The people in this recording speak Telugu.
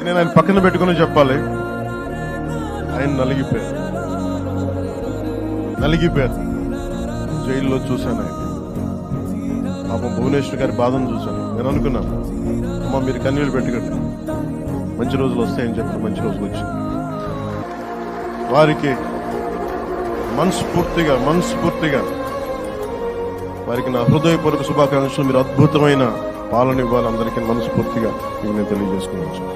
నేను ఆయన పక్కన పెట్టుకుని చెప్పాలి, ఆయన నలిగిపోయారు. జైల్లో చూశాను ఆయన. పాపం భువనేశ్వర్ గారి బాధను చూశాను. నేను అనుకున్నాను, అమ్మ మీరు కన్నీళ్ళు పెట్టుకోండి, మంచి రోజులు వస్తాయని చెప్పిన మంచి రోజులు వచ్చింది. వారికి మనస్ఫూర్తిగా వారికి నా హృదయపూర్వక శుభాకాంక్షలు. మీరు అద్భుతమైన పాలన ఇవ్వాలి అందరికీ మనస్ఫూర్తిగా నేను తెలియజేసుకున్నాను.